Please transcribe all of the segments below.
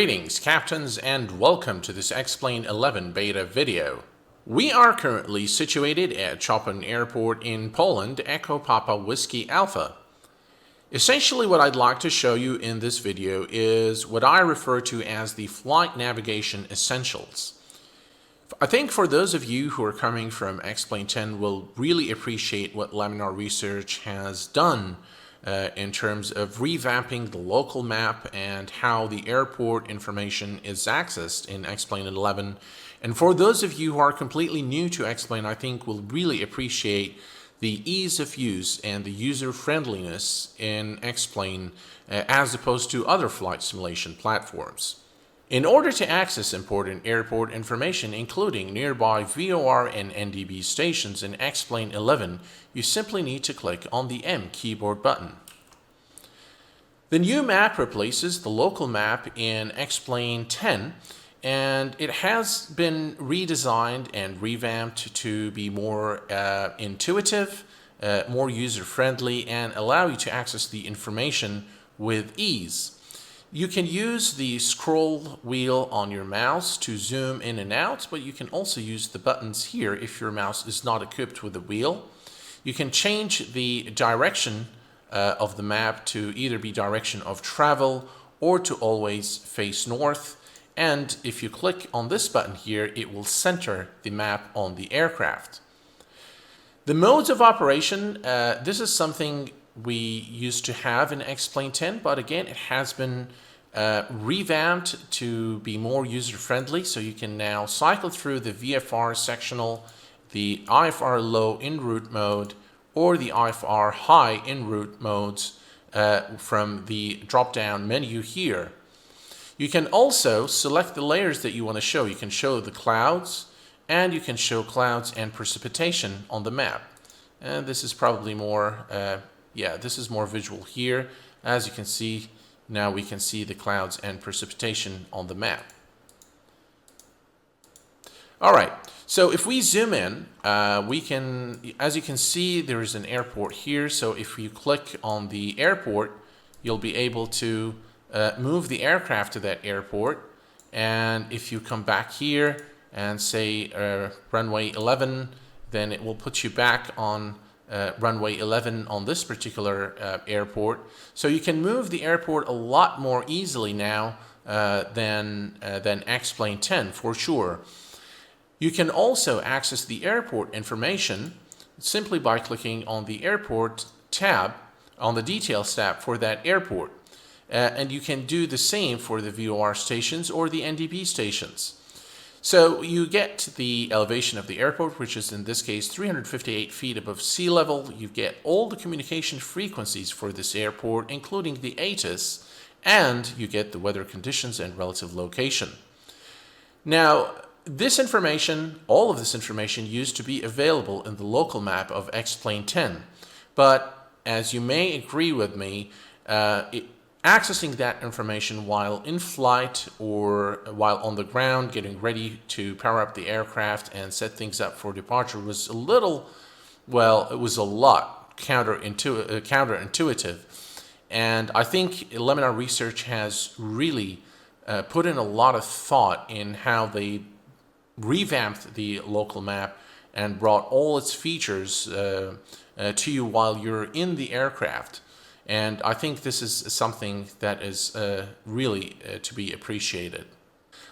Greetings, captains, and welcome to this Explain 11 beta video. We are currently situated at Chopin Airport in Poland, Echo Papa Whiskey Alpha. Essentially, what I'd like to show you in this video is what I refer to as the flight navigation essentials. I think for those of you who are coming from Explain 10 will really appreciate what Laminar Research has done in terms of revamping the local map and how the airport information is accessed in Explain 11. And for those of you who are completely new to Explain, I think will really appreciate the ease of use and the user friendliness in Explain as opposed to other flight simulation platforms. In order to access important airport information, including nearby VOR and NDB stations in Explain 11, you simply need to click on the M keyboard button. The new map replaces the local map in Explain 10, and it has been redesigned and revamped to be more intuitive, more user-friendly, and allow you to access the information with ease. You can use the scroll wheel on your mouse to zoom in and out, but you can also use the buttons here if your mouse is not equipped with a wheel. You can change the direction of the map to either be direction of travel or to always face north. And if you click on this button here, it will center the map on the aircraft. The modes of operation, this is something we used to have in Explain 10, but again, it has been revamped to be more user-friendly, so you can now cycle through the VFR sectional, the IFR low en route mode, or the IFR high en route modes from the drop-down menu here. You can also select the layers that you want to show. You can show the clouds, and you can show clouds and precipitation on the map. And this is probably more this is more visual here. As you can see, now we can see the clouds and precipitation on the map. All right, so if we zoom in, we can, as you can see, there is an airport here. So if you click on the airport, you'll be able to move the aircraft to that airport. And if you come back here and say runway 11, then it will put you back on runway 11 on this particular airport. So you can move the airport a lot more easily now than Explain 10 for sure. You can also access the airport information simply by clicking on the airport tab, on the details tab for that airport. And you can do the same for the VOR stations or the NDB stations. So you get the elevation of the airport, which is in this case 358 feet above sea level. You get all the communication frequencies for this airport, including the ATIS, and you get the weather conditions and relative location. Now, this information, all of this information used to be available in the local map of Explain 10. But as you may agree with me, accessing that information while in flight or while on the ground getting ready to power up the aircraft and set things up for departure was a little, well, it was a lot counterintuitive. And I think Laminar Research has really put in a lot of thought in how they revamped the local map and brought all its features to you while you're in the aircraft. And I think this is something that is really to be appreciated.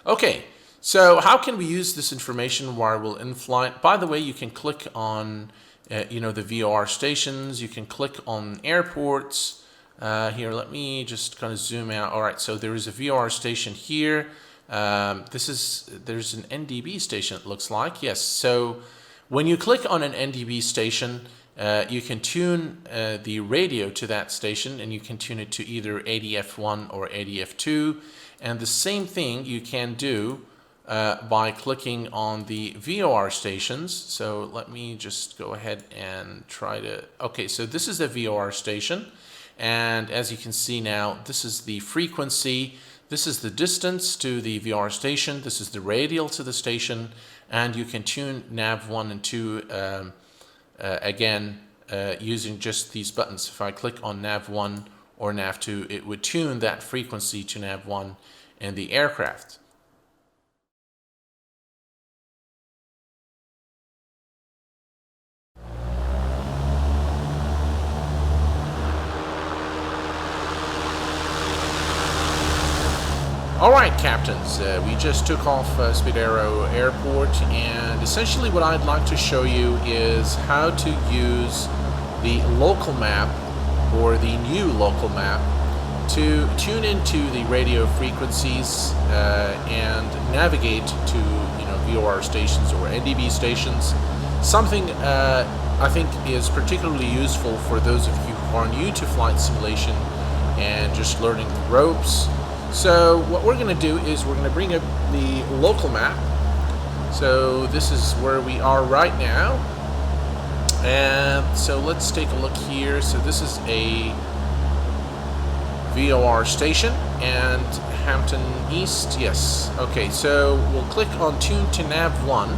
Okay, so how can we use this information while we're in flight? By the way, you can click on the VOR stations. You can click on airports. Here, let me just kind of zoom out. All right, so there is a VOR station here. There's an NDB station, it looks like. Yes, so when you click on an NDB station, you can tune the radio to that station, and you can tune it to either ADF1 or ADF2. And the same thing you can do by clicking on the VOR stations. So let me just go ahead and try to... Okay, so this is the VOR station. And as you can see now, this is the frequency. This is the distance to the VOR station. This is the radial to the station. And you can tune nav1 and 2 again, using just these buttons. If I click on nav1 or nav2, it would tune that frequency to nav1 in the aircraft. Alright, captains, we just took off Speedero Airport, and essentially what I'd like to show you is how to use the local map, or the new local map, to tune into the radio frequencies and navigate to VOR stations or NDB stations. Something I think is particularly useful for those of you who are new to flight simulation and just learning the ropes. So what we're going to do is we're going to bring up the local map. So this is where we are right now. And so let's take a look here. So this is a VOR station and Hampton East. Yes. Okay, so we'll click on Tune to Nav 1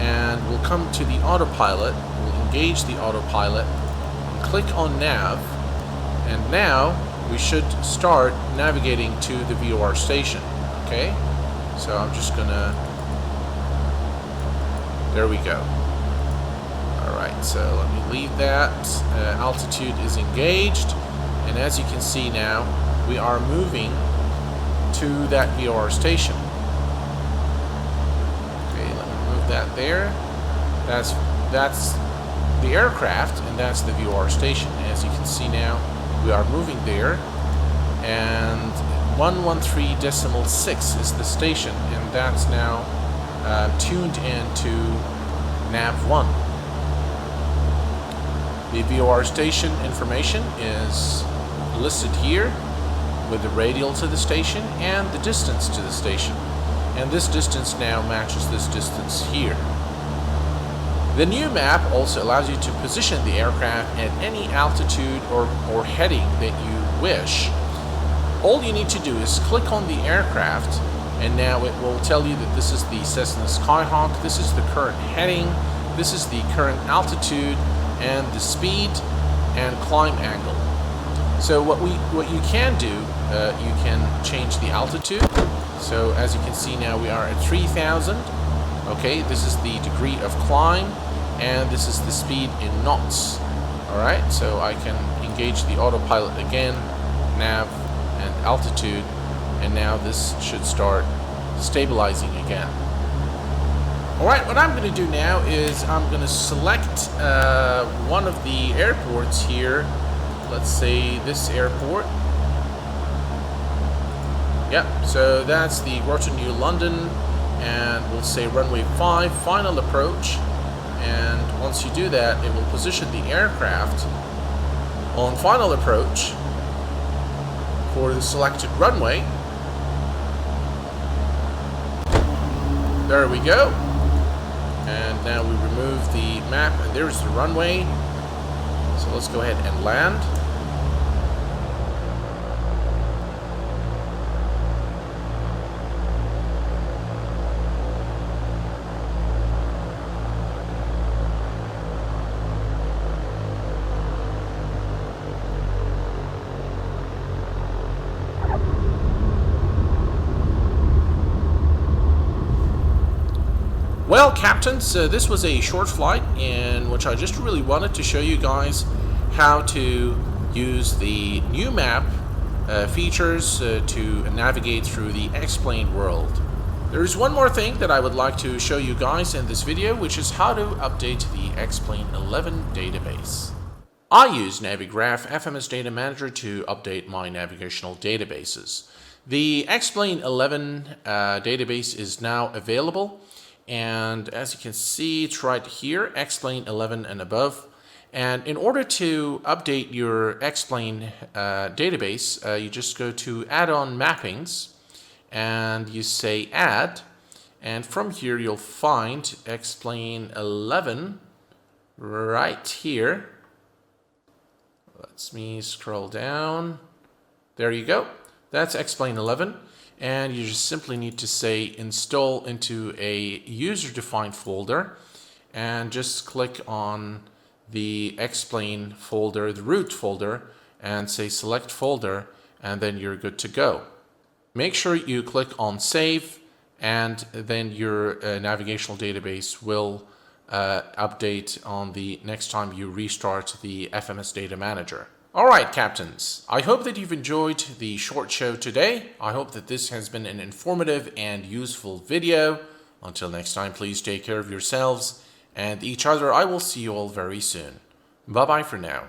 and we'll come to the autopilot. We'll engage the autopilot and click on Nav. And now we should start navigating to the VOR station. Okay, so I'm just gonna, there we go. Alright, so let me leave that. Altitude is engaged, and as you can see now, we are moving to that VOR station. Okay, let me move that there. That's the aircraft, and that's the VOR station. As you can see now, we are moving there, and 113.6 is the station, and that's now tuned into Nav 1. The VOR station information is listed here with the radial to the station and the distance to the station, and this distance now matches this distance here. The new map also allows you to position the aircraft at any altitude or heading that you wish. All you need to do is click on the aircraft, and now it will tell you that this is the Cessna Skyhawk, this is the current heading, this is the current altitude, and the speed and climb angle. So what you can do, you can change the altitude. So as you can see now, we are at 3,000. Okay, this is the degree of climb, and this is the speed in knots. Alright, so I can engage the autopilot again, nav and altitude, and now this should start stabilizing again. Alright, what I'm going to do now is I'm going to select one of the airports here. Let's say this airport. Yep, so that's the Groton New London. And we'll say runway 5, final approach, and once you do that, it will position the aircraft on final approach for the selected runway. There we go, and now we remove the map, and there's the runway. So let's go ahead and land. Well, captains, this was a short flight in which I just really wanted to show you guys how to use the new map features to navigate through the explained world. There's one more thing that I would like to show you guys in this video, which is how to update the Explain 11 database. I use Navigraph FMS Data Manager to update my navigational databases. The Explain 11 database is now available. And as you can see, it's right here, Explain 11 and above. And in order to update your Explain database, you just go to Add-on Mappings, and you say Add. And from here, you'll find Explain 11 right here. Let me scroll down. There you go. That's Explain 11. And you just simply need to say install into a user-defined folder, and just click on the Explain folder, the root folder, and say select folder, and then you're good to go. Make sure you click on Save, and then your navigational database will update on the next time you restart the FMS Data Manager. Alright, Captains, I hope that you've enjoyed the short show today. I hope that this has been an informative and useful video. Until next time, please take care of yourselves and each other. I will see you all very soon. Bye-bye for now.